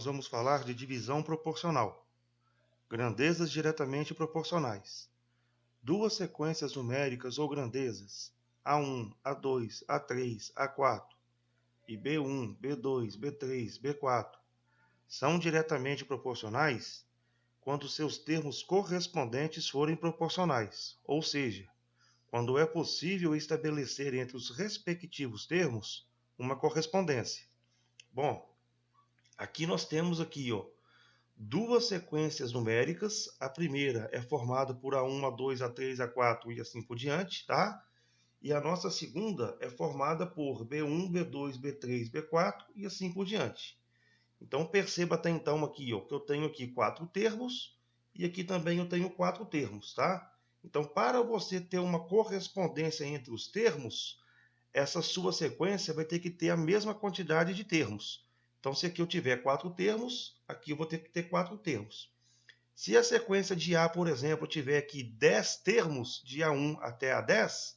nós vamos falar de divisão proporcional. Grandezas diretamente proporcionais. Duas sequências numéricas ou grandezas, A1, A2, A3, A4 e B1, B2, B3, B4, são diretamente proporcionais quando seus termos correspondentes forem proporcionais, ou seja, quando é possível estabelecer entre os respectivos termos uma correspondência. Bom, aqui nós temos duas sequências numéricas. A primeira é formada por A1, A2, A3, A4 e assim por diante, tá? E a nossa segunda é formada por B1, B2, B3, B4 e assim por diante. Então perceba até então aqui, que eu tenho aqui 4 termos e aqui também eu tenho 4 termos, tá? Então, para você ter uma correspondência entre os termos, essa sua sequência vai ter que ter a mesma quantidade de termos. Então, se aqui eu tiver 4 termos, aqui eu vou ter que ter 4 termos. Se a sequência de A, por exemplo, tiver aqui 10 termos, de A1 até A10,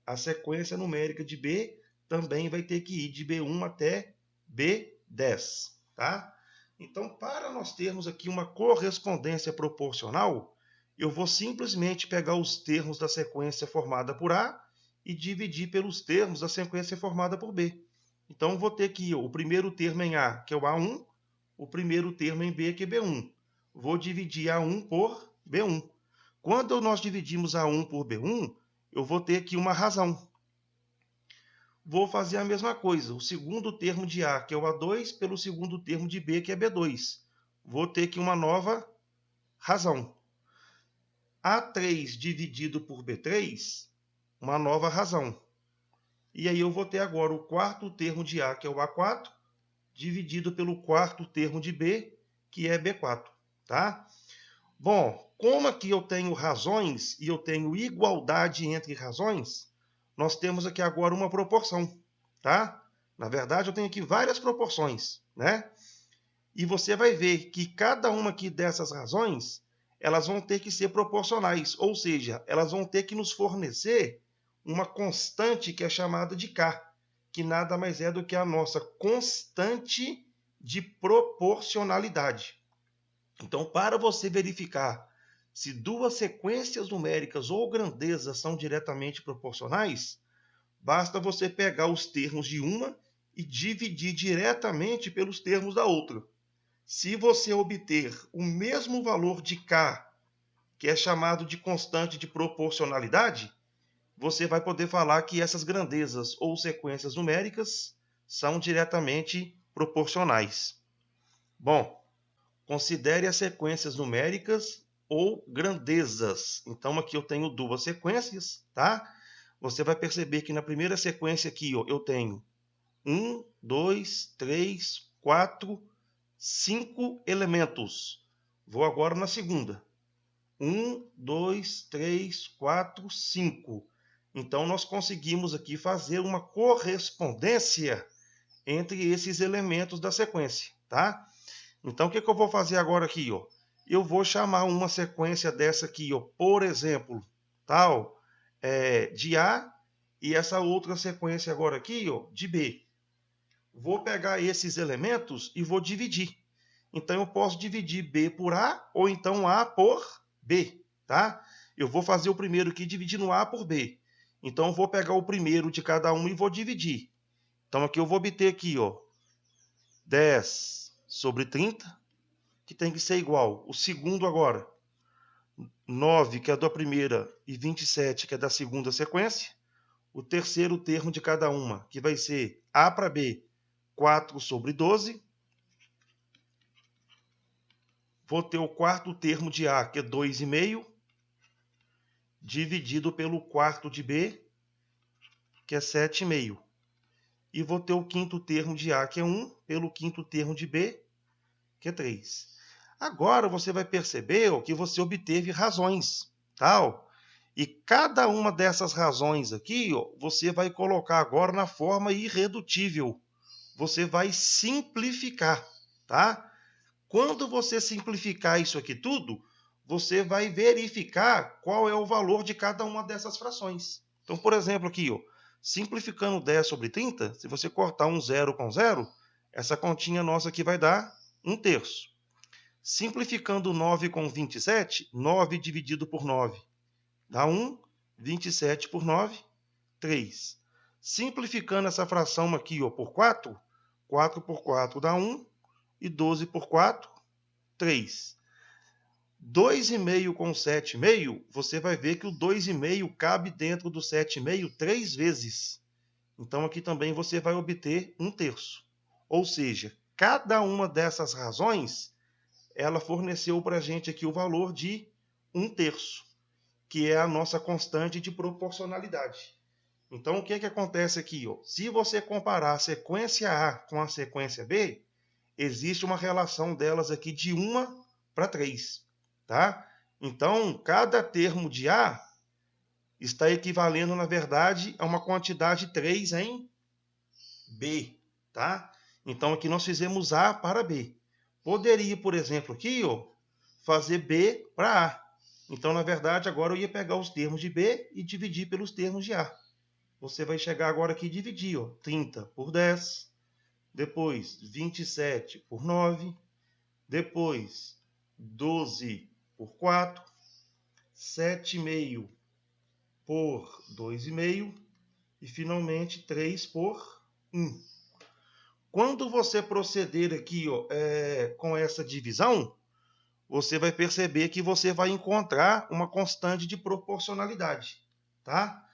a sequência numérica de B também vai ter que ir de B1 até B10, tá? Então, para nós termos aqui uma correspondência proporcional, eu vou simplesmente pegar os termos da sequência formada por A e dividir pelos termos da sequência formada por B. Então, vou ter aqui o primeiro termo em A, que é o A1, o primeiro termo em B, que é B1. Vou dividir A1 por B1. Quando nós dividimos A1 por B1, eu vou ter aqui uma razão. Vou fazer a mesma coisa, o segundo termo de A, que é o A2, pelo segundo termo de B, que é B2. Vou ter aqui uma nova razão. A3 dividido por B3, uma nova razão. E aí eu vou ter agora o quarto termo de A, que é o A4, dividido pelo quarto termo de B, que é B4. Tá? Bom, como aqui eu tenho razões e eu tenho igualdade entre razões, nós temos aqui agora uma proporção, tá? Na verdade, eu tenho aqui várias proporções, né? E você vai ver que cada uma aqui dessas razões, elas vão ter que ser proporcionais, ou seja, elas vão ter que nos fornecer uma constante que é chamada de K, que nada mais é do que a nossa constante de proporcionalidade. Então, para você verificar se duas sequências numéricas ou grandezas são diretamente proporcionais, basta você pegar os termos de uma e dividir diretamente pelos termos da outra. Se você obter o mesmo valor de K, que é chamado de constante de proporcionalidade, você vai poder falar que essas grandezas ou sequências numéricas são diretamente proporcionais. Bom, considere as sequências numéricas ou grandezas. Então, aqui eu tenho duas sequências, tá? Você vai perceber que na primeira sequência aqui, eu tenho 1, 2, 3, 4, 5 elementos. Vou agora na segunda. 1, 2, 3, 4, 5. Então, nós conseguimos aqui fazer uma correspondência entre esses elementos da sequência, tá? Então, o que eu vou fazer agora aqui? Eu vou chamar uma sequência dessa aqui, por exemplo, tal, de A, e essa outra sequência agora aqui, de B. Vou pegar esses elementos e vou dividir. Então, eu posso dividir B por A, ou então A por B, tá? Eu vou fazer o primeiro aqui dividindo A por B. Então, eu vou pegar o primeiro de cada um e vou dividir. Então, aqui eu vou obter aqui, 10 sobre 30, que tem que ser igual. O segundo agora, 9, que é da primeira, e 27, que é da segunda sequência. O terceiro termo de cada uma, que vai ser A para B, 4 sobre 12. Vou ter o quarto termo de A, que é 2,5, dividido pelo quarto de B, que é 7,5. E vou ter o quinto termo de A, que é 1, pelo quinto termo de B, que é 3. Agora você vai perceber que você obteve razões, tal. E cada uma dessas razões aqui, você vai colocar agora na forma irredutível. Você vai simplificar, tá? Quando você simplificar isso aqui tudo, você vai verificar qual é o valor de cada uma dessas frações. Então, por exemplo, aqui, simplificando 10 sobre 30, se você cortar um zero com zero, essa continha nossa aqui vai dar 1 terço. Simplificando 9 com 27, 9 dividido por 9 dá 1, 27 por 9, 3. Simplificando essa fração aqui por 4, 4 por 4 dá 1, e 12 por 4, 3. 2,5 com 7,5, você vai ver que o 2,5 cabe dentro do 7,5 3 vezes. Então, aqui também você vai obter 1 terço. Ou seja, cada uma dessas razões, ela forneceu para a gente aqui o valor de 1 terço, que é a nossa constante de proporcionalidade. Então, o que acontece aqui? Se você comparar a sequência A com a sequência B, existe uma relação delas aqui de 1 para 3. Tá? Então, cada termo de A está equivalendo, na verdade, a uma quantidade 3 em B. Tá? Então, aqui nós fizemos A para B. Poderia, por exemplo, aqui fazer B para A. Então, na verdade, agora eu ia pegar os termos de B e dividir pelos termos de A. Você vai chegar agora aqui e dividir. 30 por 10. Depois, 27 por 9. Depois, 12 por 4. 7,5 por 2,5. E, finalmente, 3 por 1. Quando você proceder aqui com essa divisão, você vai perceber que você vai encontrar uma constante de proporcionalidade. Tá?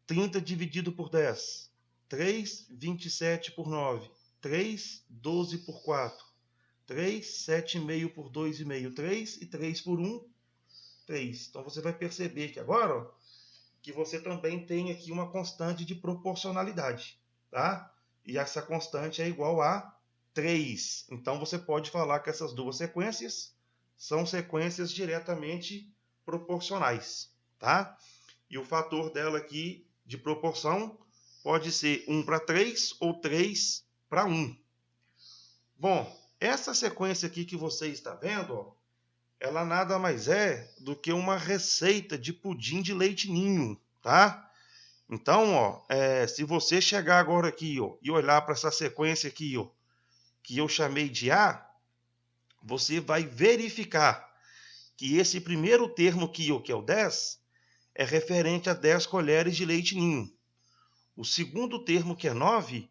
30 dividido por 10, 3, 27 por 9, 3, 12 por 4, 3, 7,5 por 2,5, 3 e 3 por 1, 3. Então você vai perceber que agora que você também tem aqui uma constante de proporcionalidade, tá? E essa constante é igual a 3. Então você pode falar que essas duas sequências são sequências diretamente proporcionais, tá? E o fator dela aqui de proporção pode ser 1 para 3 ou 3 para 1. Bom, essa sequência aqui que você está vendo, ela nada mais é do que uma receita de pudim de leite ninho, tá? Então, se você chegar agora aqui e olhar para essa sequência aqui que eu chamei de A, você vai verificar que esse primeiro termo aqui, que é o 10, é referente a 10 colheres de leite ninho. O segundo termo, que é 9,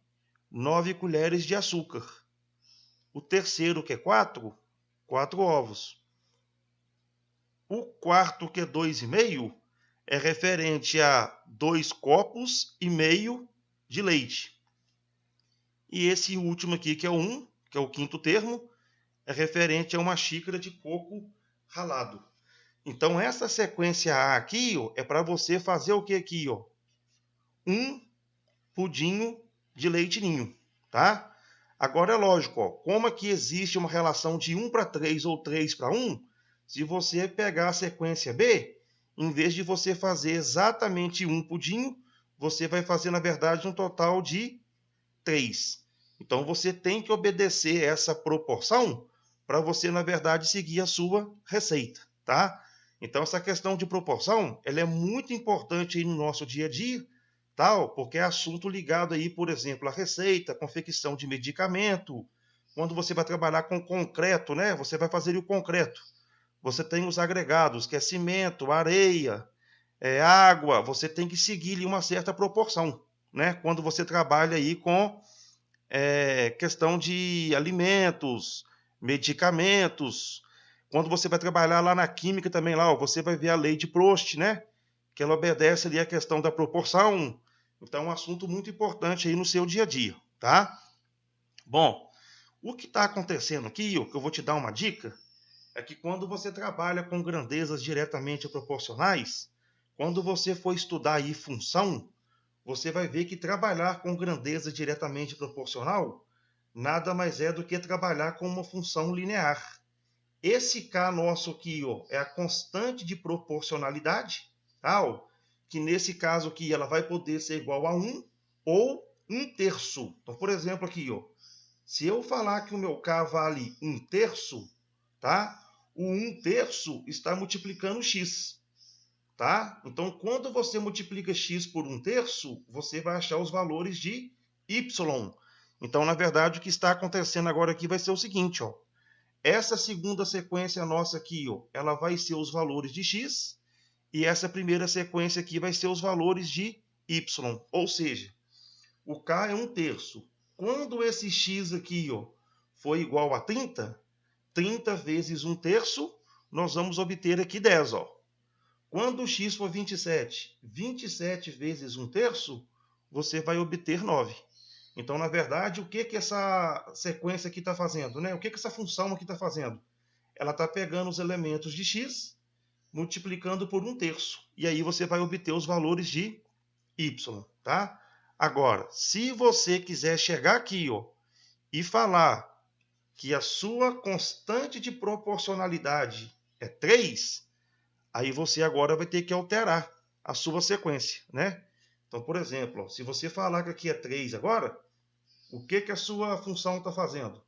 9 colheres de açúcar. O terceiro, que é 4, 4 ovos. O quarto, que é 2,5, é referente a 2 copos e meio de leite. E esse último aqui, que é o 1, que é o quinto termo, é referente a uma xícara de coco ralado. Então, essa sequência A aqui é para você fazer o que aqui? Um pudinho de leite ninho, tá? Agora é lógico, como aqui existe uma relação de 1 para 3 ou 3 para 1, se você pegar a sequência B, em vez de você fazer exatamente um pudinho, você vai fazer, na verdade, um total de 3. Então, você tem que obedecer essa proporção para você, na verdade, seguir a sua receita, tá? Então, essa questão de proporção, ela é muito importante aí no nosso dia a dia, tal, porque é assunto ligado aí, por exemplo, à receita, confecção de medicamento. Quando você vai trabalhar com concreto, né? Você vai fazer o concreto. Você tem os agregados, que é cimento, areia, água. Você tem que seguir uma certa proporção, né? Quando você trabalha aí com questão de alimentos, medicamentos. Quando você vai trabalhar lá na química também, lá, você vai ver a lei de Prost, né? Que ela obedece ali a questão da proporção. Então, é um assunto muito importante aí no seu dia a dia, tá? Bom, o que está acontecendo aqui, o que eu vou te dar uma dica, é que quando você trabalha com grandezas diretamente proporcionais, quando você for estudar aí função, você vai ver que trabalhar com grandeza diretamente proporcional nada mais é do que trabalhar com uma função linear. Esse K nosso aqui é a constante de proporcionalidade, tá? Que nesse caso aqui ela vai poder ser igual a 1 ou 1 terço. Então, por exemplo, aqui, se eu falar que o meu K vale 1 terço, tá? O 1 terço está multiplicando x. Tá? Então, quando você multiplica x por 1 terço, você vai achar os valores de y. Então, na verdade, o que está acontecendo agora aqui vai ser o seguinte, ó. Essa segunda sequência nossa aqui, ó, ela vai ser os valores de x, e essa primeira sequência aqui vai ser os valores de y. Ou seja, o k é 1/3. Quando esse x aqui, ó, for igual a 30, 30 vezes 1/3, nós vamos obter aqui 10. Ó. Quando o x for 27, 27 vezes 1/3, você vai obter 9. Então, na verdade, o que essa sequência aqui está fazendo? Né? O que essa função aqui está fazendo? Ela está pegando os elementos de x, multiplicando por 1/3. E aí você vai obter os valores de y. Tá? Agora, se você quiser chegar aqui, ó, e falar que a sua constante de proporcionalidade é 3, aí você agora vai ter que alterar a sua sequência, né? Então, por exemplo, ó, se você falar que aqui é 3 agora, o que a sua função está fazendo?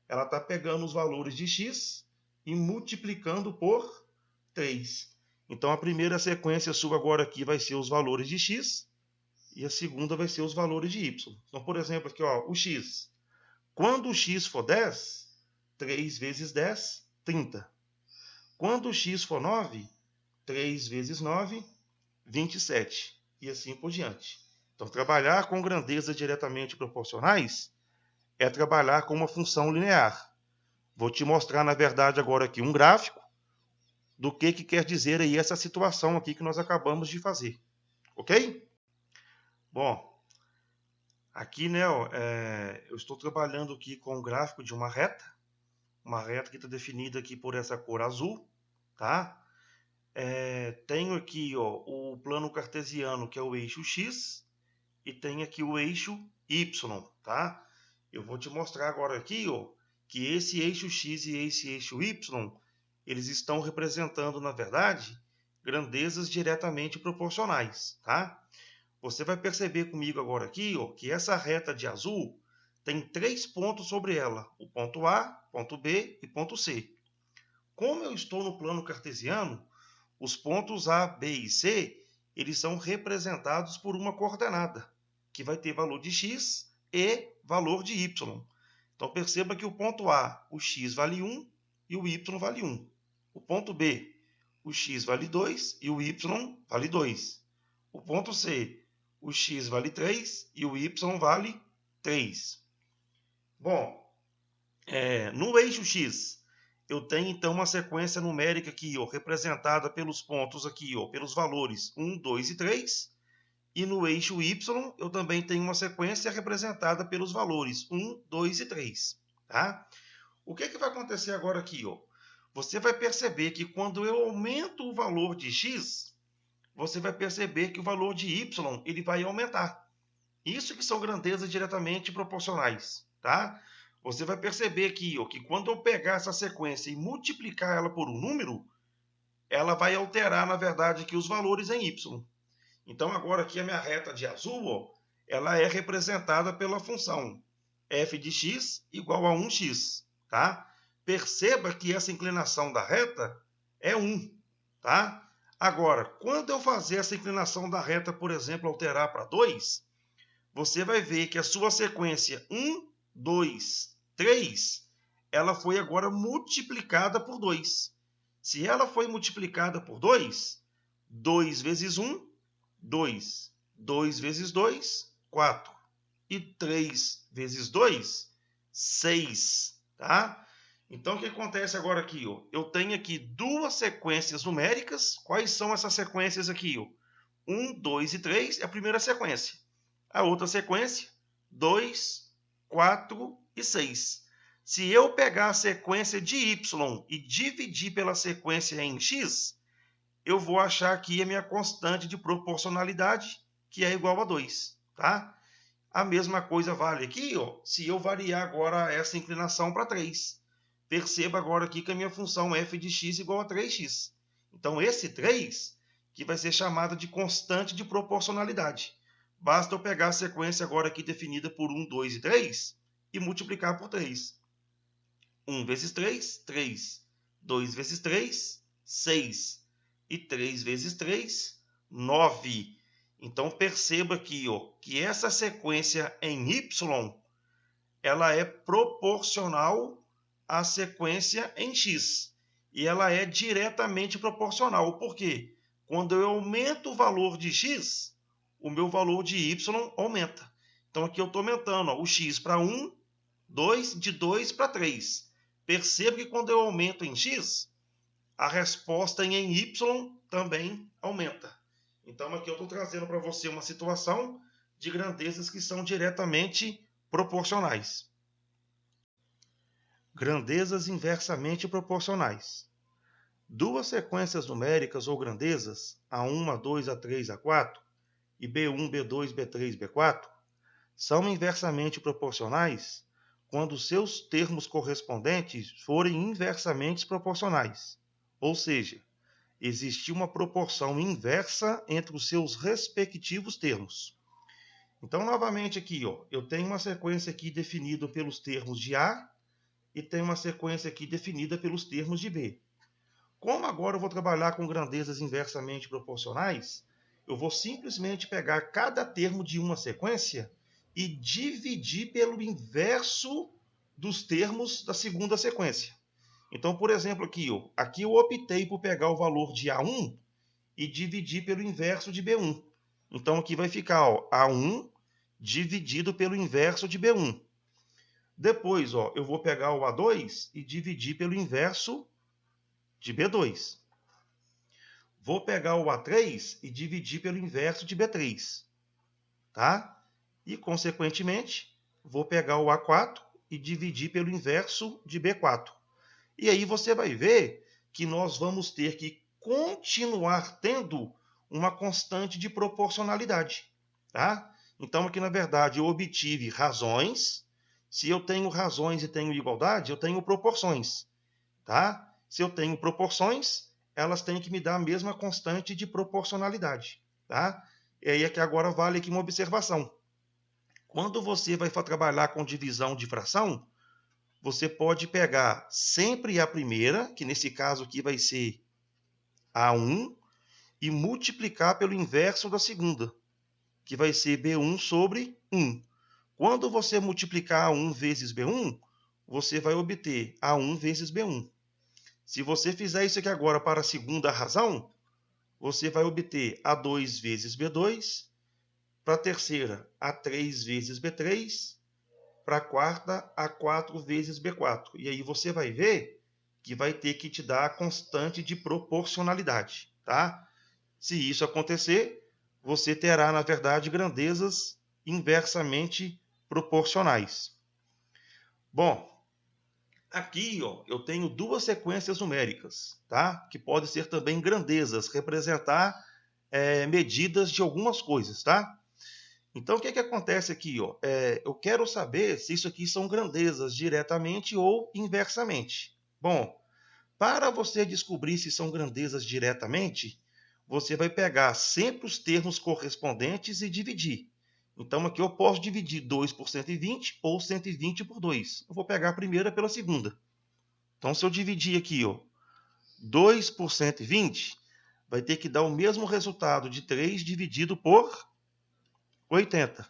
Ela está pegando os valores de x e multiplicando por 3. Então, a primeira sequência sua agora aqui vai ser os valores de x e a segunda vai ser os valores de y. Então, por exemplo, aqui, ó, o x. Quando o x for 10, 3 vezes 10, 30. Quando o x for 9, 3 vezes 9, 27. E assim por diante. Então, trabalhar com grandezas diretamente proporcionais é trabalhar com uma função linear. Vou te mostrar, na verdade, agora aqui um gráfico do que quer dizer aí essa situação aqui que nós acabamos de fazer. Ok? Bom, aqui, né, ó, eu estou trabalhando aqui com o gráfico de uma reta que está definida aqui por essa cor azul, tá? Tenho aqui, ó, o plano cartesiano, que é o eixo x, e tem aqui o eixo y, tá? Eu vou te mostrar agora aqui, ó, que esse eixo x e esse eixo y, eles estão representando, na verdade, grandezas diretamente proporcionais, tá? Você vai perceber comigo agora aqui, ó, que essa reta de azul tem 3 pontos sobre ela, o ponto A, ponto B e ponto C. Como eu estou no plano cartesiano, os pontos A, B e C, eles são representados por uma coordenada, que vai ter valor de x e valor de y. Então, perceba que o ponto A, o x vale 1 e o y vale 1. O ponto B, o x vale 2 e o y vale 2. O ponto C, o x vale 3 e o y vale 3. Bom, no eixo x, eu tenho então uma sequência numérica aqui, ó, representada pelos pontos aqui, ó, pelos valores 1, 2 e 3. E no eixo y, eu também tenho uma sequência representada pelos valores 1, 2 e 3. Tá? O que vai acontecer agora aqui? Ó? Você vai perceber que quando eu aumento o valor de x, você vai perceber que o valor de y ele vai aumentar. Isso que são grandezas diretamente proporcionais. Tá? Você vai perceber aqui, ó, que quando eu pegar essa sequência e multiplicar ela por um número, ela vai alterar, na verdade, aqui os valores em y. Então, agora aqui a minha reta de azul, ó, ela é representada pela função f de x igual a 1x. Tá? Perceba que essa inclinação da reta é 1. Tá? Agora, quando eu fazer essa inclinação da reta, por exemplo, alterar para 2, você vai ver que a sua sequência 1, 2, 3, ela foi agora multiplicada por 2. Se ela foi multiplicada por 2, 2 vezes 1, 2. 2 vezes 2, 4. E 3 vezes 2, 6. Tá? Então, o que acontece agora aqui? Ó? Eu tenho aqui duas sequências numéricas. Quais são essas sequências aqui? Ó? 1, 2 e 3 é a primeira sequência. A outra sequência, 2, 4 e 6. Se eu pegar a sequência de y e dividir pela sequência em x, eu vou achar aqui a minha constante de proporcionalidade, que é igual a 2. Tá? A mesma coisa vale aqui, ó, se eu variar agora essa inclinação para 3. Perceba agora aqui que a minha função f de x igual a 3x. Então, esse 3 que vai ser chamado de constante de proporcionalidade. Basta eu pegar a sequência agora aqui definida por 1, 2 e 3 e multiplicar por 3. 1 vezes 3, 3. 2 vezes 3, 6. E 3 vezes 3, 9. Então, perceba aqui, ó, que essa sequência em y, ela é proporcional à sequência em x. E ela é diretamente proporcional. Por quê? Quando eu aumento o valor de x, o meu valor de y aumenta. Então aqui eu estou aumentando o x para 1, 2, de 2 para 3. Perceba que quando eu aumento em x, a resposta em y também aumenta. Então aqui eu estou trazendo para você uma situação de grandezas que são diretamente proporcionais. Grandezas inversamente proporcionais. Duas sequências numéricas ou grandezas, A1, A2, A3, A4, e B1, B2, B3, B4, são inversamente proporcionais quando seus termos correspondentes forem inversamente proporcionais. Ou seja, existir uma proporção inversa entre os seus respectivos termos. Então, novamente aqui, eu tenho uma sequência aqui definida pelos termos de A e tenho uma sequência aqui definida pelos termos de B. Como agora eu vou trabalhar com grandezas inversamente proporcionais, eu vou simplesmente pegar cada termo de uma sequência e dividir pelo inverso dos termos da segunda sequência. Então, por exemplo, aqui eu optei por pegar o valor de A1 e dividir pelo inverso de B1. Então, aqui vai ficar A1 dividido pelo inverso de B1. Depois, eu vou pegar o A2 e dividir pelo inverso de B2. Vou pegar o A3 e dividir pelo inverso de B3. Tá? E, consequentemente, vou pegar o A4 e dividir pelo inverso de B4. E aí você vai ver que nós vamos ter que continuar tendo uma constante de proporcionalidade. Tá? Então, aqui, na verdade, eu obtive razões. Se eu tenho razões e tenho igualdade, eu tenho proporções. Tá? Se eu tenho proporções, elas têm que me dar a mesma constante de proporcionalidade. Tá? E aí aqui agora vale aqui uma observação. Quando você vai trabalhar com divisão de fração, você pode pegar sempre a primeira, que nesse caso aqui vai ser A1, e multiplicar pelo inverso da segunda, que vai ser B1 sobre 1. Quando você multiplicar A1 vezes B1, você vai obter A1 vezes B1. Se você fizer isso aqui agora para a segunda razão, você vai obter A2 vezes B2, para a terceira, A3 vezes B3, para a quarta, A4 vezes B4. E aí você vai ver que vai ter que te dar a constante de proporcionalidade. Tá? Se isso acontecer, você terá, na verdade, grandezas inversamente proporcionais. Bom, aqui eu tenho duas sequências numéricas, tá? Que podem ser também grandezas, representar medidas de algumas coisas. Tá? Então, o que acontece aqui? Eu quero saber se isso aqui são grandezas diretamente ou inversamente. Bom, para você descobrir se são grandezas diretamente, você vai pegar sempre os termos correspondentes e dividir. Então, aqui eu posso dividir 2 por 120 ou 120 por 2. Eu vou pegar a primeira pela segunda. Então, se eu dividir aqui 2 por 120, vai ter que dar o mesmo resultado de 3 dividido por 80,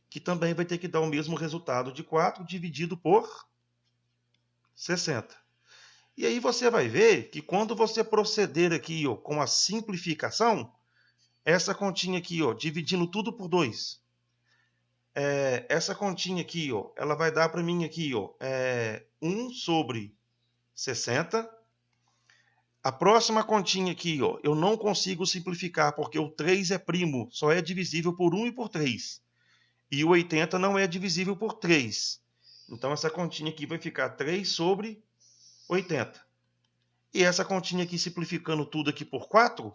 que também vai ter que dar o mesmo resultado de 4 dividido por 60. E aí você vai ver que quando você proceder aqui com a simplificação, essa continha aqui, dividindo tudo por 2, essa continha aqui, ela vai dar para mim aqui 1 sobre 60. A próxima continha aqui, eu não consigo simplificar porque o 3 é primo, só é divisível por 1 e por 3. E o 80 não é divisível por 3. Então, essa continha aqui vai ficar 3 sobre 80. E essa continha aqui, simplificando tudo aqui por 4,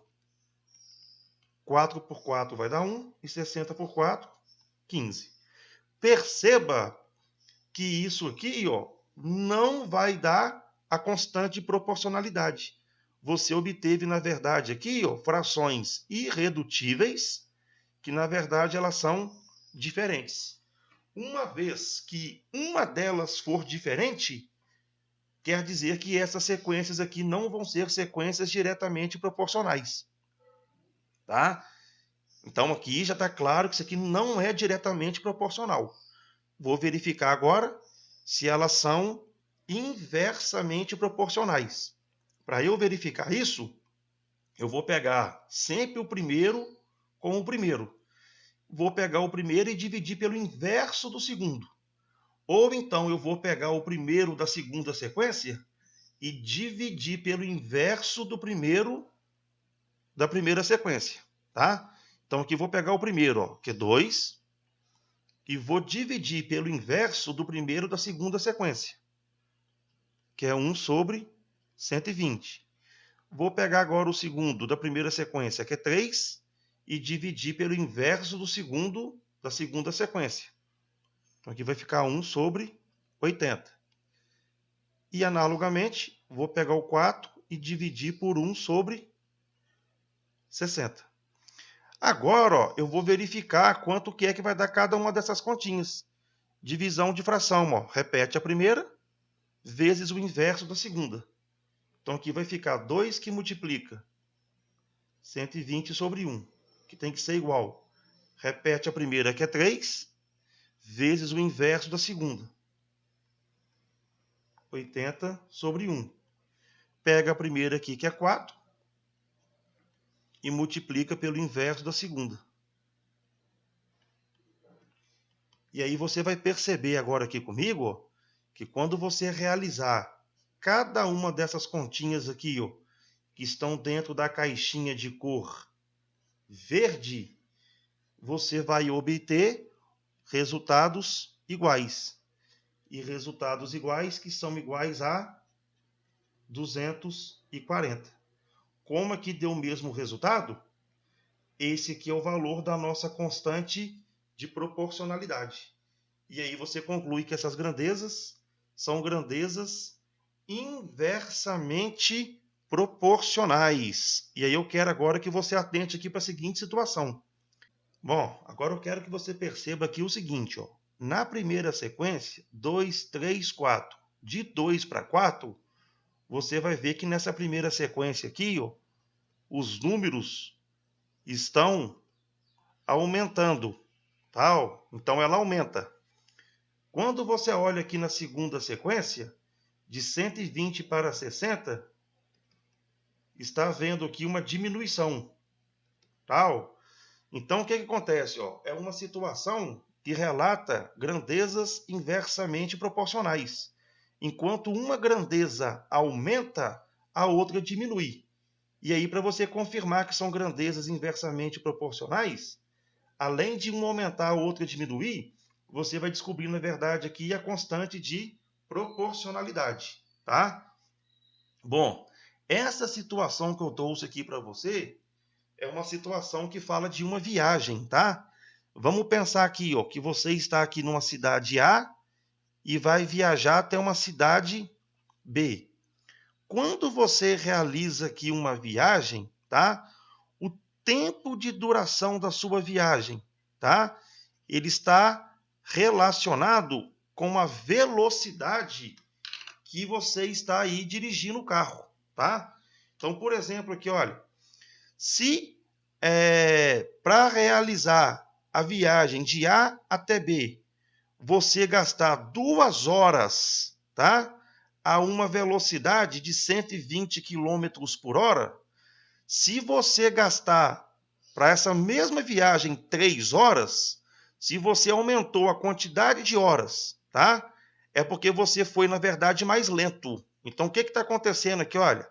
4 por 4 vai dar 1, e 60 por 4, 15. Perceba que isso aqui não vai dar a constante de proporcionalidade. Você obteve, na verdade, aqui frações irredutíveis, que, na verdade, elas são diferentes. Uma vez que uma delas for diferente, quer dizer que essas sequências aqui não vão ser sequências diretamente proporcionais. Tá? Então aqui já está claro que isso aqui não é diretamente proporcional. vou verificar agora se elas são inversamente proporcionais. Para eu verificar isso, eu vou pegar sempre o primeiro com o primeiro. Vou pegar o primeiro e dividir pelo inverso do segundo. Ou então eu vou pegar o primeiro da segunda sequência e dividir pelo inverso do primeiro da primeira sequência, tá? Então aqui vou pegar o primeiro, ó, que é 2, e vou dividir pelo inverso do primeiro da segunda sequência, que é 1 sobre 120. Vou pegar agora o segundo da primeira sequência, que é 3, e dividir pelo inverso do segundo da segunda sequência. Então aqui vai ficar 1 sobre 80. E analogamente, vou pegar o 4 e dividir por 1 sobre 60. Agora, ó, eu vou verificar quanto que é que vai dar cada uma dessas continhas. Divisão de fração, ó. Repete a primeira vezes o inverso da segunda. Então aqui vai ficar 2 que multiplica 120 sobre 1, que tem que ser igual. Repete a primeira, que é 3, vezes o inverso da segunda. 80 sobre 1. Pega a primeira aqui, que é 4, e multiplica pelo inverso da segunda. E aí você vai perceber agora aqui comigo, ó, que quando você realizar cada uma dessas continhas aqui, ó, que estão dentro da caixinha de cor verde, você vai obter resultados iguais. E resultados iguais que são iguais a 240. Como aqui deu o mesmo resultado, esse aqui é o valor da nossa constante de proporcionalidade. E aí você conclui que essas grandezas são grandezas inversamente proporcionais. E aí eu quero agora que você atente aqui para a seguinte situação. Bom, agora eu quero que você perceba aqui o seguinte, ó. Na primeira sequência, 2, 3, 4. De 2 para 4, você vai ver que nessa primeira sequência aqui, ó, os números estão aumentando, tá? Então ela aumenta. Quando você olha aqui na segunda sequência, de 120 para 60, está havendo aqui uma diminuição, tá? Então o que acontece? Ó? É uma situação que relata grandezas inversamente proporcionais. Enquanto uma grandeza aumenta, a outra diminui. E aí, para você confirmar que são grandezas inversamente proporcionais, além de uma aumentar, a outra diminuir, você vai descobrir, na verdade, aqui a constante de proporcionalidade, tá? Bom, essa situação que eu trouxe aqui para você é uma situação que fala de uma viagem, tá? Vamos pensar aqui, ó, que você está aqui numa cidade A e vai viajar até uma cidade B. Quando você realiza aqui uma viagem, tá? O tempo de duração da sua viagem, tá? Ele está relacionado com a velocidade que você está aí dirigindo o carro, tá? Então, por exemplo, aqui, olha, se para realizar a viagem de A até B, você gastar 2 horas, tá? A uma velocidade de 120 km por hora, se você gastar para essa mesma viagem 3 horas, se você aumentou a quantidade de horas, tá? É porque você foi, na verdade, mais lento. Então, o que está acontecendo aqui? Olha,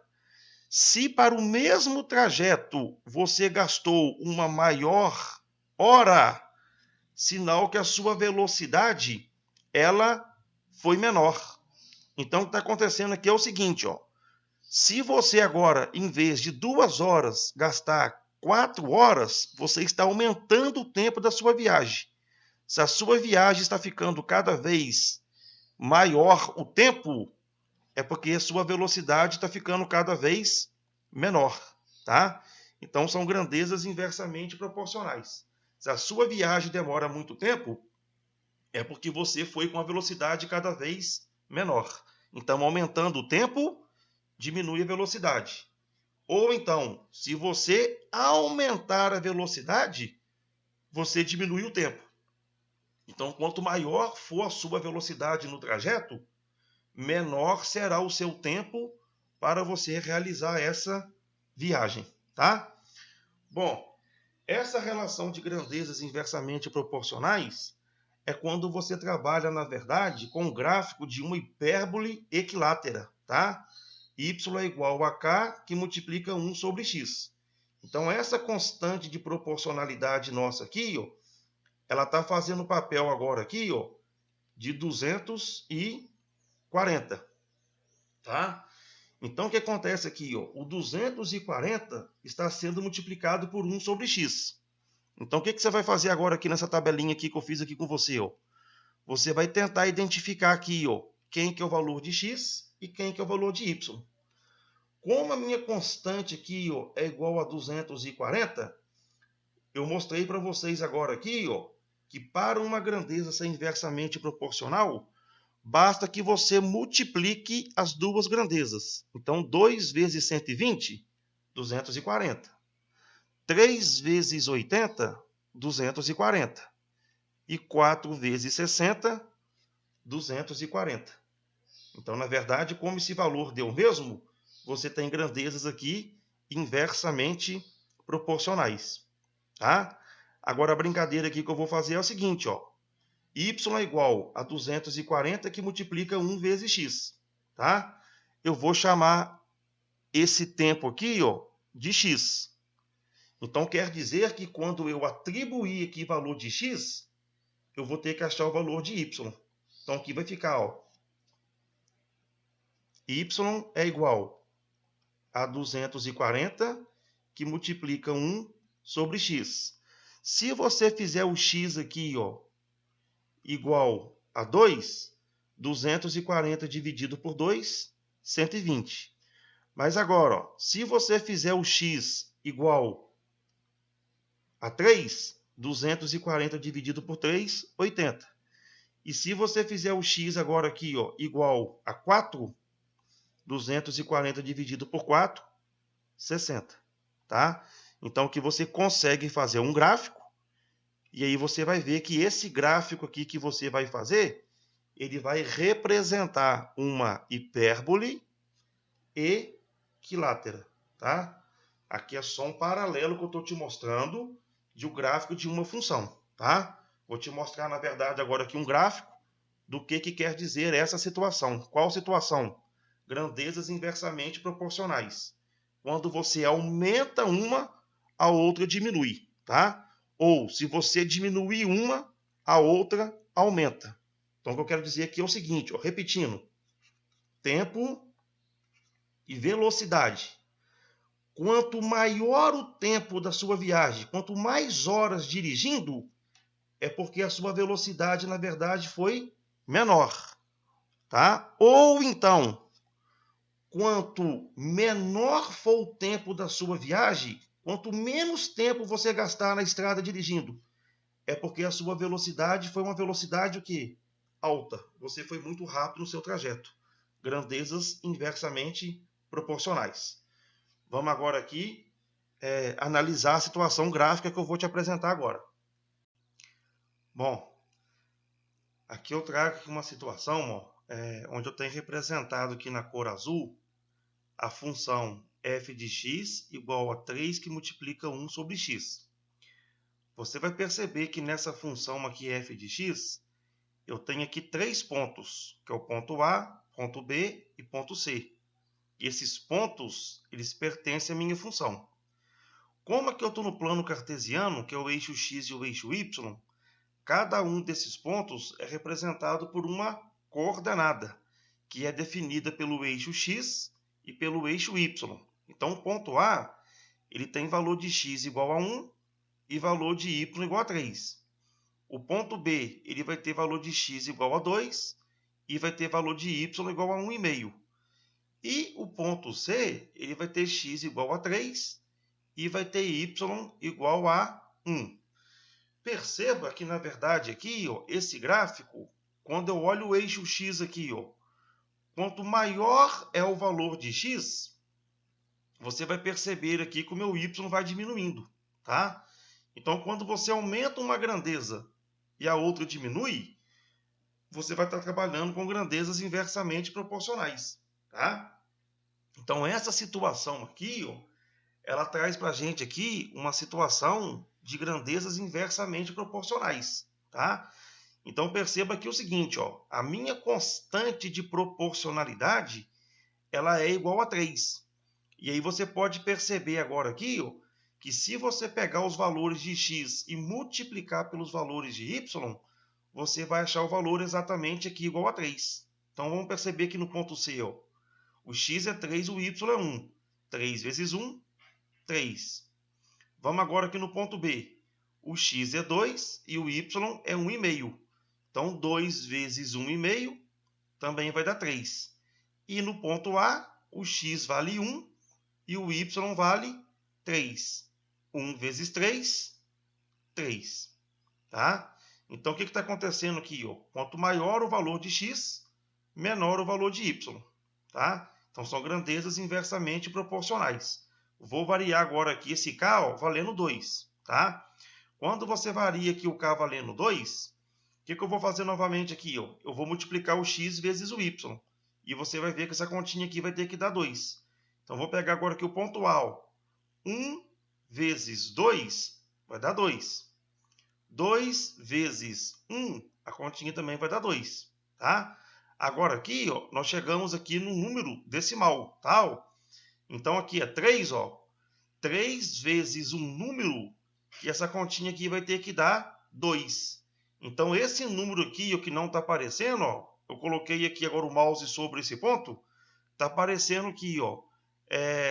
se para o mesmo trajeto você gastou uma maior hora, sinal que a sua velocidade ela foi menor. Então, o que está acontecendo aqui é o seguinte, ó. Se você agora, em vez de 2 horas, gastar 4 horas, você está aumentando o tempo da sua viagem. Se a sua viagem está ficando cada vez maior o tempo, é porque a sua velocidade está ficando cada vez menor, tá? Então são grandezas inversamente proporcionais. Se a sua viagem demora muito tempo, é porque você foi com a velocidade cada vez menor. Então, aumentando o tempo, diminui a velocidade. Ou então, se você aumentar a velocidade, você diminui o tempo. Então, quanto maior for a sua velocidade no trajeto, menor será o seu tempo para você realizar essa viagem, tá? Bom, essa relação de grandezas inversamente proporcionais é quando você trabalha, na verdade, com um gráfico de uma hipérbole equilátera, tá? Y é igual a k que multiplica 1 sobre x. Então, essa constante de proporcionalidade nossa aqui, ó, ela está fazendo o papel agora aqui, ó, de 240, tá? Então, o que acontece aqui? Ó? O 240 está sendo multiplicado por 1 sobre x. Então, o que você vai fazer agora aqui nessa tabelinha aqui que eu fiz aqui com você? Ó? Você vai tentar identificar aqui, ó, quem que é o valor de x e quem que é o valor de y. Como a minha constante aqui, ó, é igual a 240, eu mostrei para vocês agora aqui, ó, que para uma grandeza ser inversamente proporcional, basta que você multiplique as duas grandezas. Então, 2 vezes 120, 240. 3 vezes 80, 240. E 4 vezes 60, 240. Então, na verdade, como esse valor deu o mesmo, você tem grandezas aqui inversamente proporcionais. Tá? Agora, a brincadeira aqui que eu vou fazer é o seguinte, ó. Y é igual a 240 que multiplica 1 vezes x. Tá? Eu vou chamar esse tempo aqui, ó, de x. Então, quer dizer que quando eu atribuir aqui valor de x, eu vou ter que achar o valor de y. Então, aqui vai ficar, ó, y é igual a 240 que multiplica 1 sobre x. Se você fizer o x aqui, ó, igual a 2, 240 dividido por 2, 120. Mas agora, ó, se você fizer o x igual a 3, 240 dividido por 3, 80. E se você fizer o x agora aqui, ó, igual a 4, 240 dividido por 4, 60. Tá? Então, que você consegue fazer um gráfico, e aí você vai ver que esse gráfico aqui que você vai fazer, ele vai representar uma hipérbole equilátera, tá? Aqui é só um paralelo que eu estou te mostrando de um gráfico de uma função, tá? Vou te mostrar, na verdade, agora aqui um gráfico do que quer dizer essa situação. Qual situação? Grandezas inversamente proporcionais. Quando você aumenta uma, a outra diminui, tá? Ou, se você diminuir uma, a outra aumenta. Então, o que eu quero dizer aqui é o seguinte, ó, repetindo. Tempo e velocidade. Quanto maior o tempo da sua viagem, quanto mais horas dirigindo, é porque a sua velocidade, na verdade, foi menor. Tá? Ou então, quanto menor for o tempo da sua viagem, quanto menos tempo você gastar na estrada dirigindo, é porque a sua velocidade foi uma velocidade o quê? Alta. Você foi muito rápido no seu trajeto. Grandezas inversamente proporcionais. Vamos agora aqui analisar a situação gráfica que eu vou te apresentar agora. Bom, aqui eu trago aqui uma situação, ó, onde eu tenho representado aqui na cor azul a função f de x igual a 3 que multiplica 1 sobre x. Você vai perceber que nessa função aqui f de x, eu tenho aqui 3 pontos, que é o ponto A, ponto B e ponto C. E esses pontos, eles pertencem à minha função. Como aqui eu estou no plano cartesiano, que é o eixo x e o eixo y, cada um desses pontos é representado por uma coordenada, que é definida pelo eixo x e pelo eixo y. Então, o ponto A, ele tem valor de x igual a 1 e valor de y igual a 3. O ponto B, ele vai ter valor de x igual a 2 e vai ter valor de y igual a 1,5. E o ponto C, ele vai ter x igual a 3 e vai ter y igual a 1. Perceba que, na verdade, aqui, ó, esse gráfico, quando eu olho o eixo x aqui, ó, quanto maior é o valor de x, você vai perceber aqui que o meu y vai diminuindo, tá? Então, quando você aumenta uma grandeza e a outra diminui, você vai estar trabalhando com grandezas inversamente proporcionais, tá? Então, essa situação aqui, ó, ela traz para a gente aqui uma situação de grandezas inversamente proporcionais, tá? Então, perceba aqui o seguinte, ó, a minha constante de proporcionalidade, ela é igual a 3. E aí você pode perceber agora aqui, ó, que se você pegar os valores de x e multiplicar pelos valores de y, você vai achar o valor exatamente aqui igual a 3. Então, vamos perceber que no ponto C, ó, o x é 3, o y é 1. 3 vezes 1, 3. Vamos agora aqui no ponto B. O x é 2 e o y é 1,5. Então, 2 vezes 1,5 também vai dar 3. E no ponto A, o x vale 1 e o y vale 3. 1 vezes 3, 3. Tá? Então, o que está acontecendo aqui? Ó? Quanto maior o valor de x, menor o valor de y. Tá? Então, são grandezas inversamente proporcionais. Vou variar agora aqui esse k, ó, valendo 2. Tá? Quando você varia aqui o k valendo 2, o que eu vou fazer novamente aqui? Ó? Eu vou multiplicar o x vezes o y. E você vai ver que essa continha aqui vai ter que dar 2. Então, vou pegar agora aqui o ponto A. Ó. 1 vezes 2 vai dar 2. 2 vezes 1, a continha também vai dar 2. Tá? Agora aqui, ó, nós chegamos aqui no número decimal. Tá? Então, aqui é 3. Ó. 3 vezes um número, que essa continha aqui vai ter que dar 2. Então, esse número aqui, o que não está aparecendo, ó, eu coloquei aqui agora o mouse sobre esse ponto, está aparecendo aqui, ó,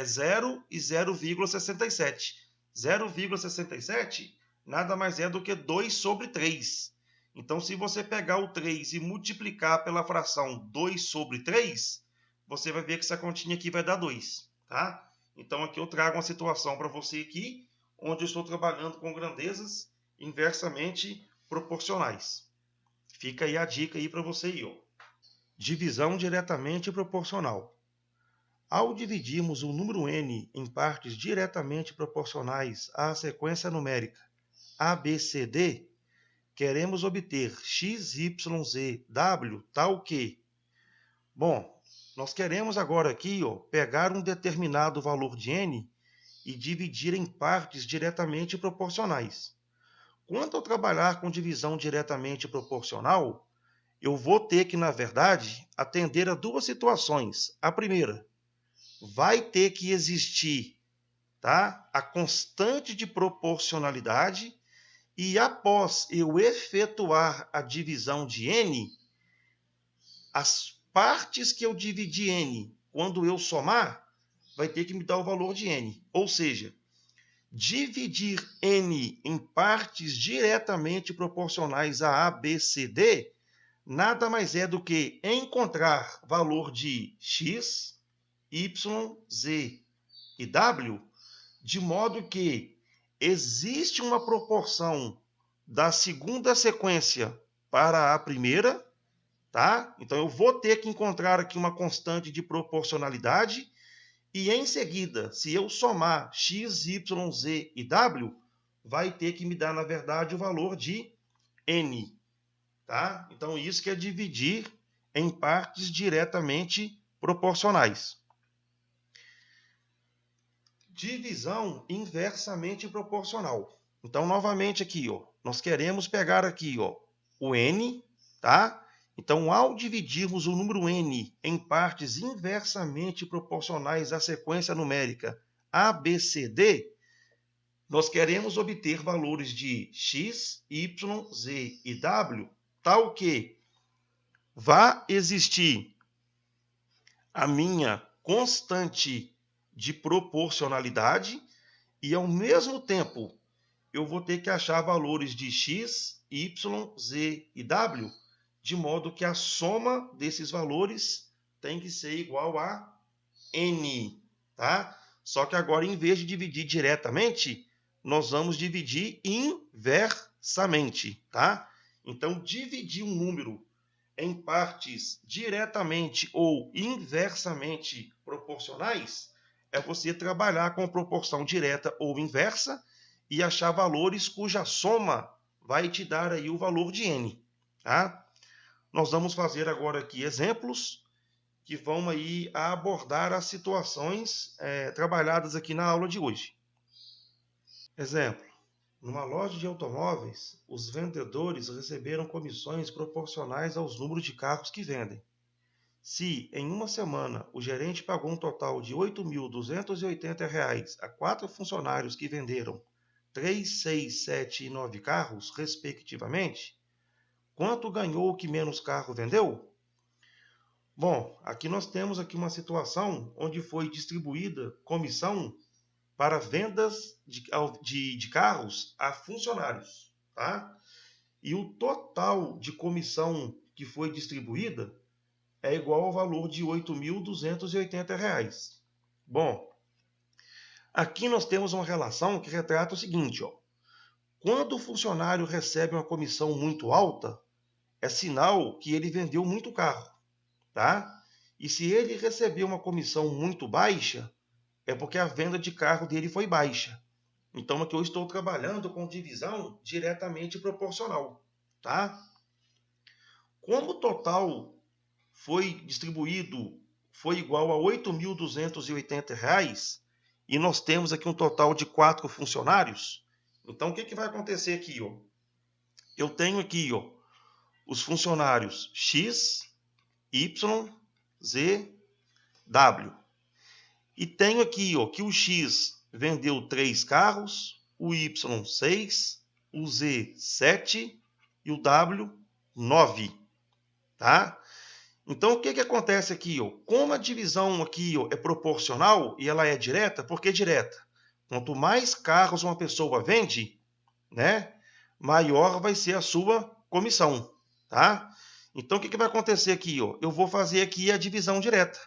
0 e 0,67. 0,67 nada mais é do que 2 sobre 3. Então, se você pegar o 3 e multiplicar pela fração 2 sobre 3, você vai ver que essa continha aqui vai dar 2. Tá? Então, aqui eu trago uma situação para você aqui, onde eu estou trabalhando com grandezas inversamente proporcionais. Fica aí a dica aí para você aí, ó. Divisão diretamente proporcional. Ao dividirmos o número n em partes diretamente proporcionais à sequência numérica ABCD, queremos obter x, y, z, w, tal que... Bom, nós queremos agora aqui, ó, pegar um determinado valor de n e dividir em partes diretamente proporcionais. Quando eu trabalhar com divisão diretamente proporcional, eu vou ter que, na verdade, atender a duas situações. A primeira, vai ter que existir, tá, a constante de proporcionalidade, e após eu efetuar a divisão de n, as partes que eu dividi n, quando eu somar, vai ter que me dar o valor de n. Ou seja, dividir n em partes diretamente proporcionais a B, C, D, nada mais é do que encontrar valor de x, y, z e w, de modo que existe uma proporção da segunda sequência para a primeira, tá? Então eu vou ter que encontrar aqui uma constante de proporcionalidade e em seguida, se eu somar x, y, z e w, vai ter que me dar, na verdade, o valor de n. Tá? Então, isso que é dividir em partes diretamente proporcionais. Divisão inversamente proporcional. Então, novamente aqui, ó, nós queremos pegar aqui, ó, o n, tá? Então, ao dividirmos o número n em partes inversamente proporcionais à sequência numérica ABCD, nós queremos obter valores de x, y, z e w, tal que vá existir a minha constante de proporcionalidade e, ao mesmo tempo, eu vou ter que achar valores de x, y, z e w, de modo que a soma desses valores tem que ser igual a n, tá? Só que agora, em vez de dividir diretamente, nós vamos dividir inversamente, tá? Então, dividir um número em partes diretamente ou inversamente proporcionais é você trabalhar com proporção direta ou inversa e achar valores cuja soma vai te dar aí o valor de N. Tá? Nós vamos fazer agora aqui exemplos que vão aí abordar as situações trabalhadas aqui na aula de hoje. Exemplo. Numa loja de automóveis, os vendedores receberam comissões proporcionais aos números de carros que vendem. Se, em uma semana, o gerente pagou um total de R$ 8.280 a 4 funcionários que venderam 3, 6, 7 e 9 carros, respectivamente, quanto ganhou o que menos carro vendeu? Bom, aqui nós temos aqui uma situação onde foi distribuída comissão para vendas de carros a funcionários, tá? E o total de comissão que foi distribuída é igual ao valor de R$ 8.280. Bom, aqui nós temos uma relação que retrata o seguinte, ó. Quando o funcionário recebe uma comissão muito alta, é sinal que ele vendeu muito carro, tá? E se ele receber uma comissão muito baixa, é porque a venda de carro dele foi baixa. Então aqui eu estou trabalhando com divisão diretamente proporcional, tá? Como o total foi distribuído, foi igual a R$ 8.280, e nós temos aqui um total de 4 funcionários, então o que vai acontecer aqui? Ó? Eu tenho aqui os funcionários X, Y, Z, W. E tenho aqui que o X vendeu 3 carros, o Y 6, o Z 7 e o W 9. Tá? Então, o que acontece aqui? Como a divisão aqui é proporcional e ela é direta, por que direta? Quanto mais carros uma pessoa vende, né, maior vai ser a sua comissão. Tá? Então, o que vai acontecer aqui? Eu vou fazer aqui a divisão direta.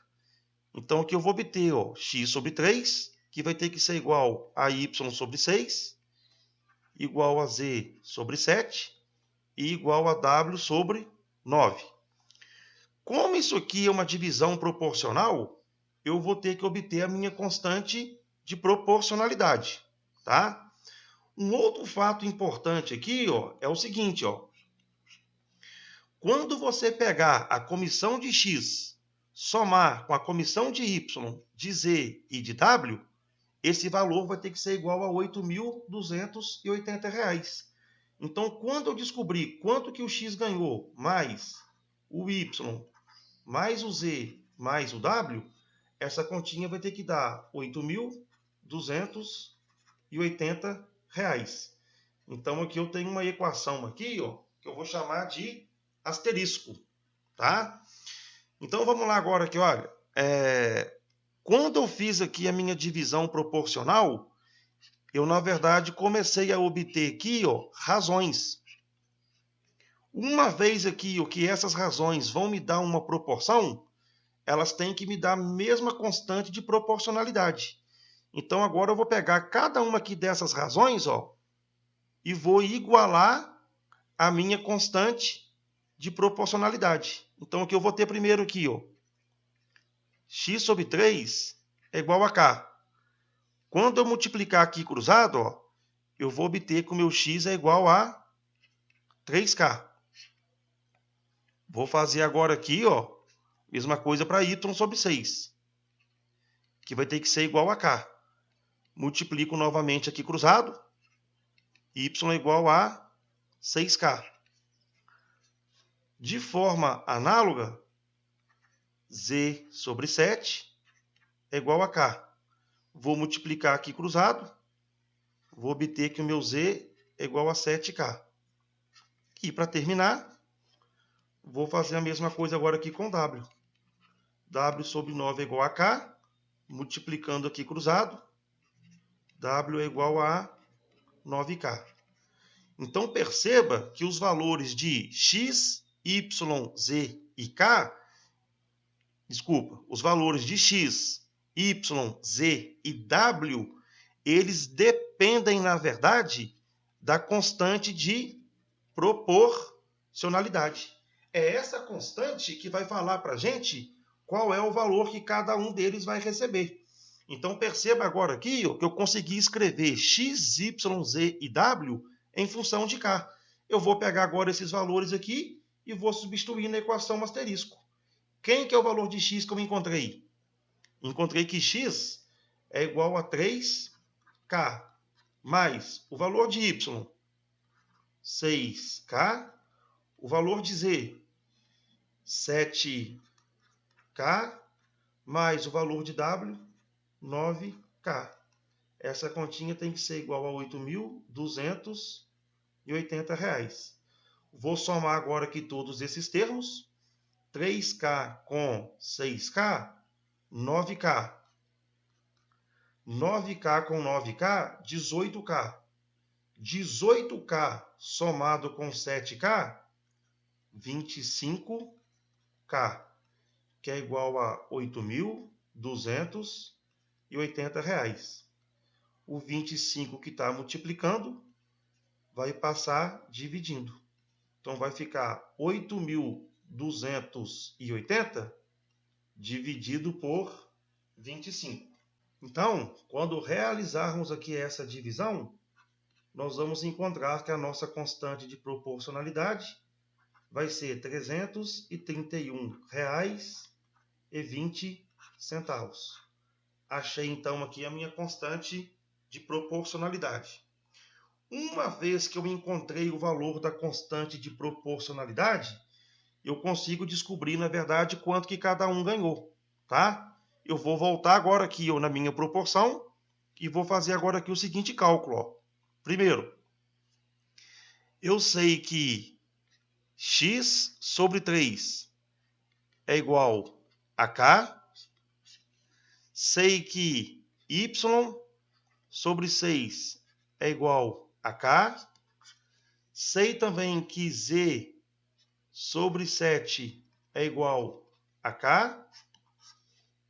Então, aqui eu vou obter x sobre 3, que vai ter que ser igual a y sobre 6, igual a z sobre 7 e igual a w sobre 9. Como isso aqui é uma divisão proporcional, eu vou ter que obter a minha constante de proporcionalidade. Tá? Um outro fato importante aqui é o seguinte. Quando você pegar a comissão de x, somar com a comissão de y, de z e de w, esse valor vai ter que ser igual a R$ 8.280. Então, quando eu descobrir quanto que o x ganhou, mais o y, mais o z, mais o w, essa continha vai ter que dar R$ 8.280. Então, aqui eu tenho uma equação aqui, que eu vou chamar de asterisco. Tá? Então, vamos lá agora aqui, olha. Quando eu fiz aqui a minha divisão proporcional, eu, na verdade, comecei a obter aqui razões. Uma vez aqui que essas razões vão me dar uma proporção, elas têm que me dar a mesma constante de proporcionalidade. Então, agora eu vou pegar cada uma aqui dessas razões e vou igualar a minha constante de proporcionalidade. Então, aqui eu vou ter primeiro aqui, x sobre 3 é igual a k. Quando eu multiplicar aqui cruzado, eu vou obter que o meu x é igual a 3k. Vou fazer agora aqui, mesma coisa para y sobre 6, que vai ter que ser igual a k. Multiplico novamente aqui cruzado, y é igual a 6k. De forma análoga, z sobre 7 é igual a k. Vou multiplicar aqui cruzado, vou obter que o meu z é igual a 7k. E para terminar, vou fazer a mesma coisa agora aqui com w. W sobre 9 é igual a k, multiplicando aqui cruzado, w é igual a 9k. Então perceba que os valores de x, y, z e k, os valores de x, y, z e w, eles dependem, na verdade, da constante de proporcionalidade. É essa constante que vai falar para a gente qual é o valor que cada um deles vai receber. Então perceba agora aqui que eu consegui escrever x, y, z e w em função de k. eu vou pegar agora esses valores aqui e vou substituir na equação asterisco. Quem que é o valor de x que eu encontrei? Encontrei que x é igual a 3k, mais o valor de y, 6k, o valor de z, 7k, mais o valor de w, 9k. Essa continha tem que ser igual a R$ 8.280. Vou somar agora aqui todos esses termos. 3k com 6k, 9k. 9k com 9k, 18k. 18k somado com 7k, 25k, que é igual a R$ 8.280. O 25 que está multiplicando vai passar dividindo. Então, vai ficar 8.280 dividido por 25. Então, quando realizarmos aqui essa divisão, nós vamos encontrar que a nossa constante de proporcionalidade vai ser R$ 331,20. Achei, então, aqui a minha constante de proporcionalidade. Uma vez que eu encontrei o valor da constante de proporcionalidade, eu consigo descobrir, na verdade, quanto que cada um ganhou, tá? Eu vou voltar agora aqui na minha proporção e vou fazer agora aqui o seguinte cálculo. Ó. Primeiro, eu sei que x sobre 3 é igual a k. Sei que y sobre 6 é igual a k. Sei também que z sobre 7 é igual a k.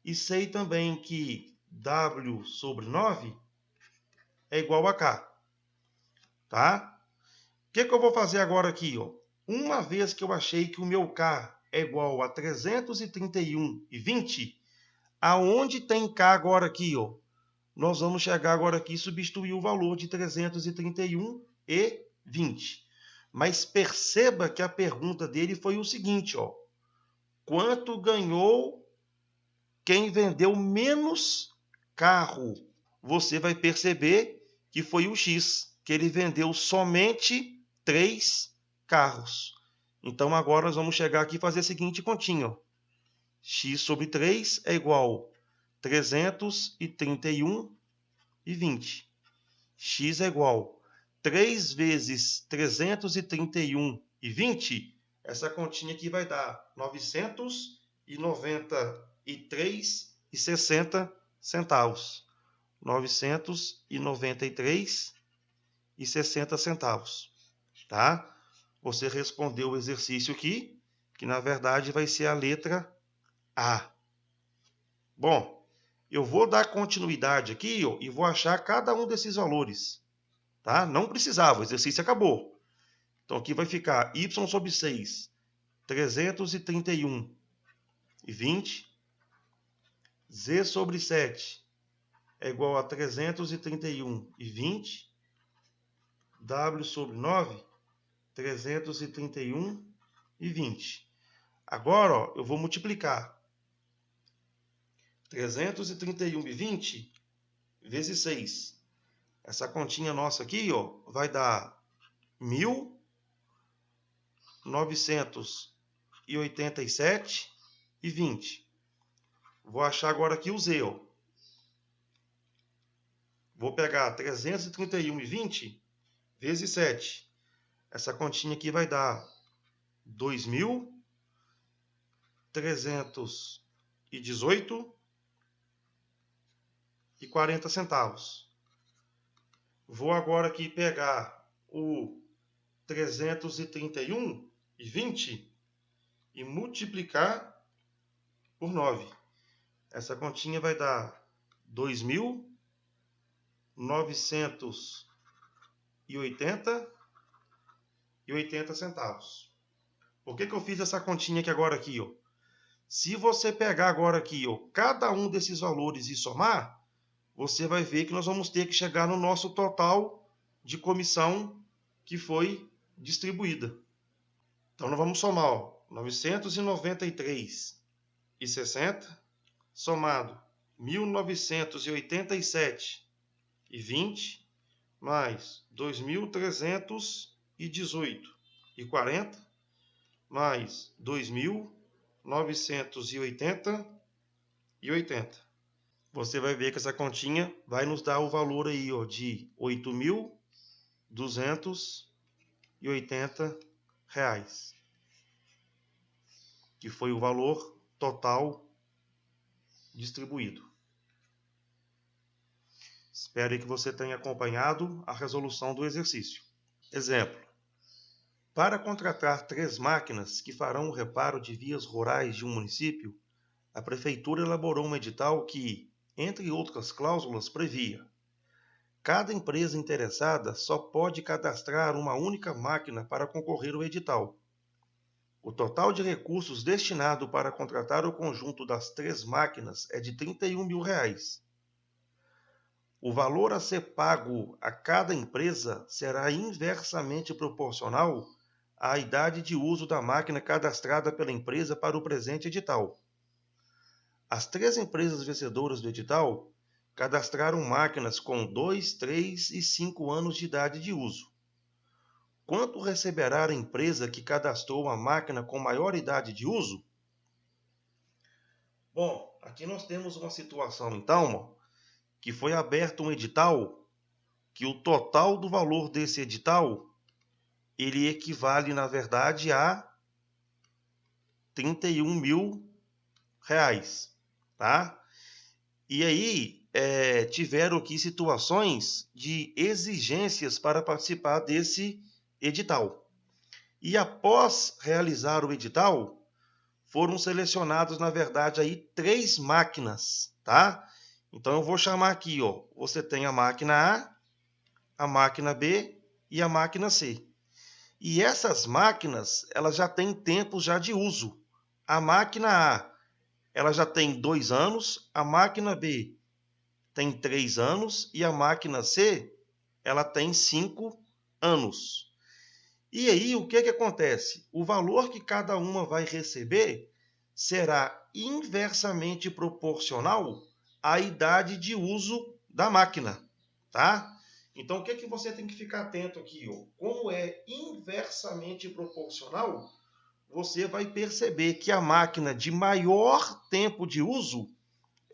E sei também que w sobre 9 é igual a k. Tá? O que eu vou fazer agora aqui? Ó? Uma vez que eu achei que o meu k é igual a 331,20, aonde tem k agora aqui? Ó? Nós vamos chegar agora aqui e substituir o valor de 331,20. Mas perceba que a pergunta dele foi o seguinte, ó. Quanto ganhou quem vendeu menos carro? Você vai perceber que foi o X, que ele vendeu somente 3 carros. Então agora nós vamos chegar aqui e fazer a seguinte continha. Ó. X sobre 3 é igual a 331,20. X é igual a 3 vezes 331,20. Essa continha aqui vai dar 993,60 centavos. 993,60 centavos. Tá? Você respondeu o exercício aqui, que na verdade vai ser a letra A. Bom, eu vou dar continuidade aqui e vou achar cada um desses valores. Tá? Não precisava, o exercício acabou. Então aqui vai ficar y sobre 6, 331,20. Z sobre 7 é igual a 331,20. W sobre 9, 331,20. Agora, ó, eu vou multiplicar 331,20 vezes 6. Essa continha nossa aqui, ó, vai dar 1.987,20. Vou achar agora aqui o Z, ó. Vou pegar 331,20 vezes 7. Essa continha aqui vai dar 2.318,40 centavos. Vou agora aqui pegar o 331,20 e multiplicar por 9. Essa continha vai dar 2.980,80 centavos. Por que eu fiz essa continha aqui agora aqui, ó? Se você pegar agora aqui, ó, cada um desses valores e somar, você vai ver que nós vamos ter que chegar no nosso total de comissão, que foi distribuída. Então, nós vamos somar, ó, 993,60 somado 1987,20 mais 2.318,40 mais 2.980,80. Você vai ver que essa continha vai nos dar o valor aí, ó, de R$ 8.280, que foi o valor total distribuído. Espero que você tenha acompanhado a resolução do exercício. Exemplo: para contratar 3 máquinas que farão o reparo de vias rurais de um município, a Prefeitura elaborou um edital que, entre outras cláusulas, previa: cada empresa interessada só pode cadastrar uma única máquina para concorrer ao edital. O total de recursos destinado para contratar o conjunto das 3 máquinas é de R$ 31 mil. O valor a ser pago a cada empresa será inversamente proporcional à idade de uso da máquina cadastrada pela empresa para o presente edital. As 3 empresas vencedoras do edital cadastraram máquinas com 2, 3 e 5 anos de idade de uso. Quanto receberá a empresa que cadastrou a máquina com maior idade de uso? Bom, aqui nós temos uma situação, então, que foi aberto um edital, que o total do valor desse edital, ele equivale, na verdade, a R$ 31 mil, tá? E aí, tiveram aqui situações de exigências para participar desse edital. E após realizar o edital, foram selecionados, na verdade, aí 3 máquinas, tá? Então, eu vou chamar aqui, ó, você tem a máquina A máquina B e a máquina C. E essas máquinas, elas já têm tempo já de uso. A máquina A, ela já tem 2 anos, a máquina B tem 3 anos e a máquina C, ela tem 5 anos. E aí, o que acontece? O valor que cada uma vai receber será inversamente proporcional à idade de uso da máquina, tá? Então, o que você tem que ficar atento aqui, ó? Como é inversamente proporcional, você vai perceber que a máquina de maior tempo de uso,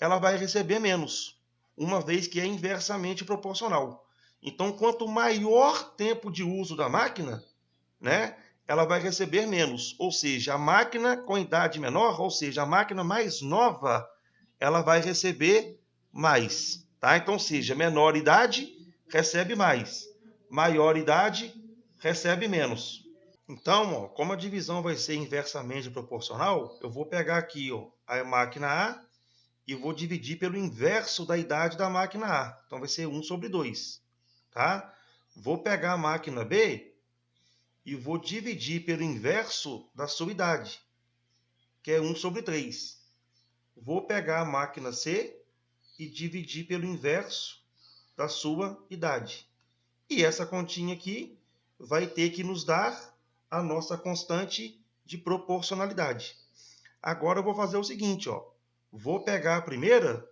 ela vai receber menos, uma vez que é inversamente proporcional. Então, quanto maior tempo de uso da máquina, né, ela vai receber menos. Ou seja, a máquina com idade menor, ou seja, a máquina mais nova, ela vai receber mais. Tá? Então, seja menor idade, recebe mais. Maior idade, recebe menos. Então, ó, como a divisão vai ser inversamente proporcional, eu vou pegar aqui, ó, a máquina A e vou dividir pelo inverso da idade da máquina A. Então, vai ser 1 sobre 2. Tá? Vou pegar a máquina B e vou dividir pelo inverso da sua idade, que é 1 sobre 3. Vou pegar a máquina C e dividir pelo inverso da sua idade. E essa continha aqui vai ter que nos dar a nossa constante de proporcionalidade. Agora eu vou fazer o seguinte, ó. Vou pegar a primeira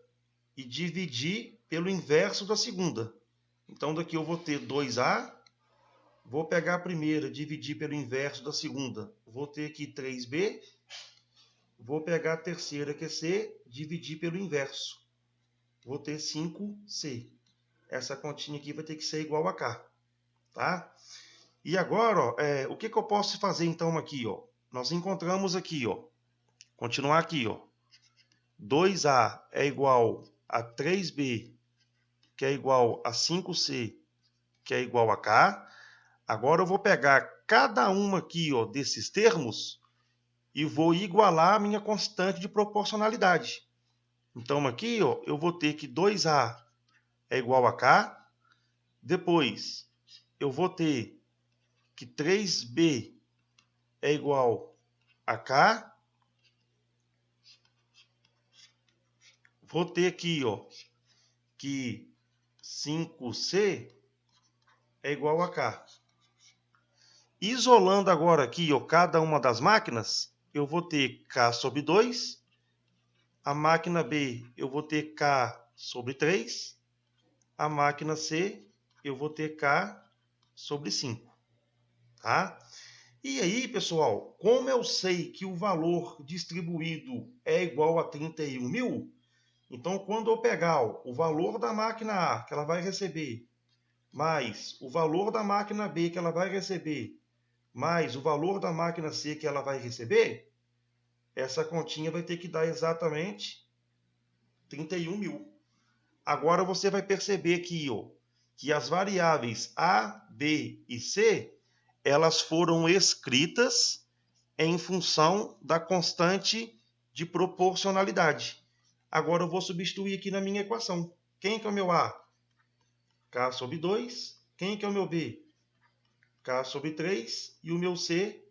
e dividir pelo inverso da segunda. Então daqui eu vou ter 2A. Vou pegar a primeira, dividir pelo inverso da segunda. Vou ter aqui 3B. Vou pegar a terceira, que é C, dividir pelo inverso. Vou ter 5C. Essa continha aqui vai ter que ser igual a K. Tá? E agora, ó, o que eu posso fazer então aqui? Ó? Nós encontramos aqui, ó, continuar aqui, ó, 2A é igual a 3B, que é igual a 5C, que é igual a K. Agora eu vou pegar cada uma aqui, ó, desses termos e vou igualar a minha constante de proporcionalidade. Então aqui, ó, eu vou ter que 2A é igual a K. Depois eu vou ter que 3B é igual a K. Vou ter aqui, ó, que 5C é igual a K. Isolando agora aqui, ó, cada uma das máquinas, eu vou ter K sobre 2. A máquina B, eu vou ter K sobre 3. A máquina C, eu vou ter K sobre 5. Tá? E aí, pessoal, como eu sei que o valor distribuído é igual a 31 mil, então quando eu pegar o valor da máquina A, que ela vai receber, mais o valor da máquina B, que ela vai receber, mais o valor da máquina C, que ela vai receber, essa continha vai ter que dar exatamente 31 mil. Agora você vai perceber aqui, ó, que as variáveis A, B e C, elas foram escritas em função da constante de proporcionalidade. Agora eu vou substituir aqui na minha equação. Quem que é o meu A? K sobre 2. Quem que é o meu B? K sobre 3. E o meu C?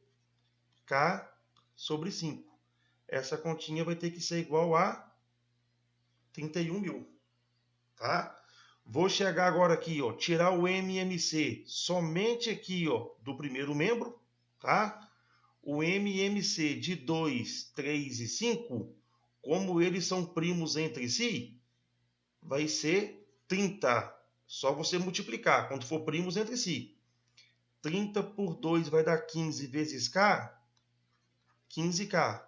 K sobre 5. Essa continha vai ter que ser igual a 31 mil. Tá? Vou chegar agora aqui, ó, tirar o MMC somente aqui, ó, do primeiro membro, tá? O MMC de 2, 3 e 5, como eles são primos entre si, vai ser 30. Só você multiplicar quando for primos entre si. 30 por 2 vai dar 15 vezes K, 15K.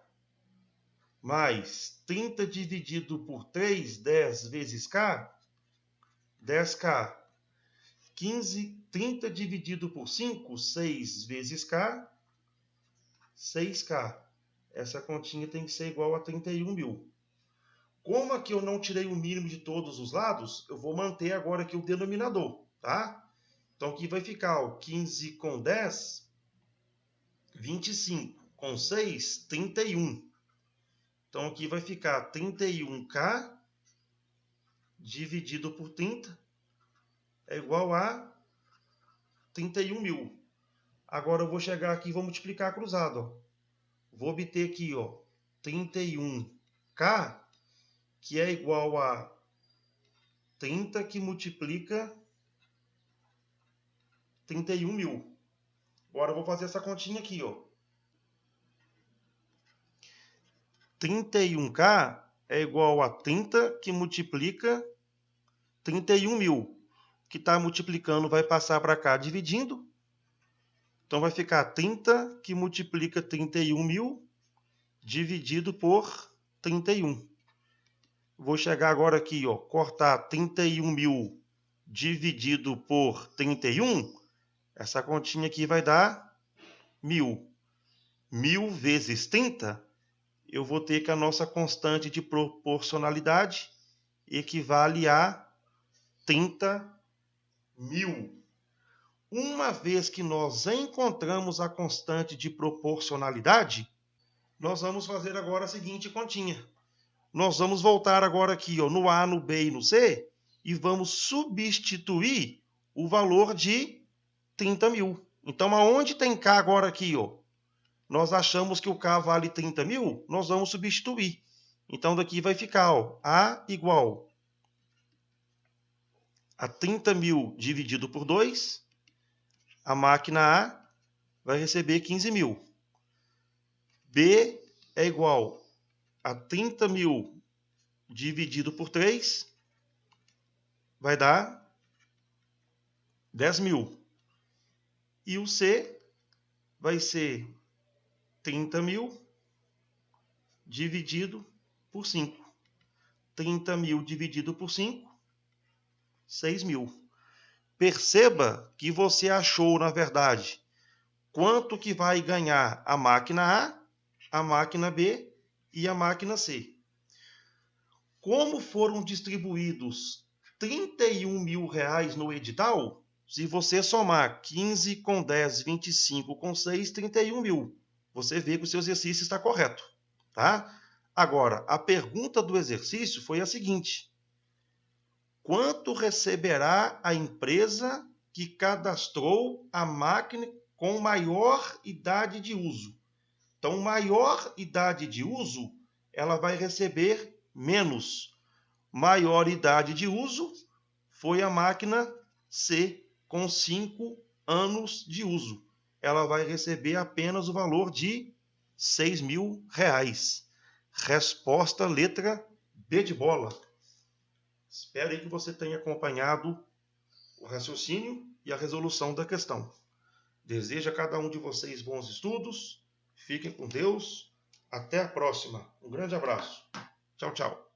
Mais 30 dividido por 3, 10 vezes K, 10K. 30 dividido por 5, 6 vezes K, 6K. Essa continha tem que ser igual a 31 mil. Como aqui eu não tirei o mínimo de todos os lados, eu vou manter agora aqui o denominador, tá? Então aqui vai ficar ó, 15 com 10, 25. Com 6, 31. Então aqui vai ficar 31K dividido por 30 é igual a 31 mil. Agora eu vou chegar aqui e vou multiplicar cruzado. Ó. Vou obter aqui ó, 31K, que é igual a 30 que multiplica 31 mil. Agora eu vou fazer essa continha aqui. Ó. 31K é igual a 30 que multiplica 31 mil. Que está multiplicando vai passar para cá dividindo. Então vai ficar 30 que multiplica 31 mil dividido por 31. Vou chegar agora aqui, ó, cortar 31 mil dividido por 31. Essa continha aqui vai dar 1.000. 1.000 vezes 30, eu vou ter que a nossa constante de proporcionalidade equivale a 30 mil. Uma vez que nós encontramos a constante de proporcionalidade, nós vamos fazer agora a seguinte continha. Nós vamos voltar agora aqui ó, no A, no B e no C e vamos substituir o valor de 30 mil. Então, aonde tem K agora aqui? Ó, nós achamos que o K vale 30 mil, nós vamos substituir. Então, daqui vai ficar ó, A igual a 30 mil dividido por 2. A máquina A vai receber 15 mil. B é igual a 30 mil dividido por 3, vai dar 10 mil. E o C vai ser 30 mil dividido por 5. 30 mil dividido por 5, 6 mil. Perceba que você achou, na verdade, quanto que vai ganhar a máquina A, a máquina B e a máquina C. Como foram distribuídos 31 mil reais no edital, se você somar 15 com 10, 25 com 6, 31 mil. Você vê que o seu exercício está correto. Tá? Agora, a pergunta do exercício foi a seguinte. Quanto receberá a empresa que cadastrou a máquina com maior idade de uso? Então, maior idade de uso, ela vai receber menos. Maior idade de uso foi a máquina C, com 5 anos de uso. ela vai receber apenas o valor de R$6.000. Resposta letra B de bola. Espero aí que você tenha acompanhado o raciocínio e a resolução da questão. Desejo a cada um de vocês bons estudos. Fiquem com Deus. Até a próxima. Um grande abraço. Tchau, tchau.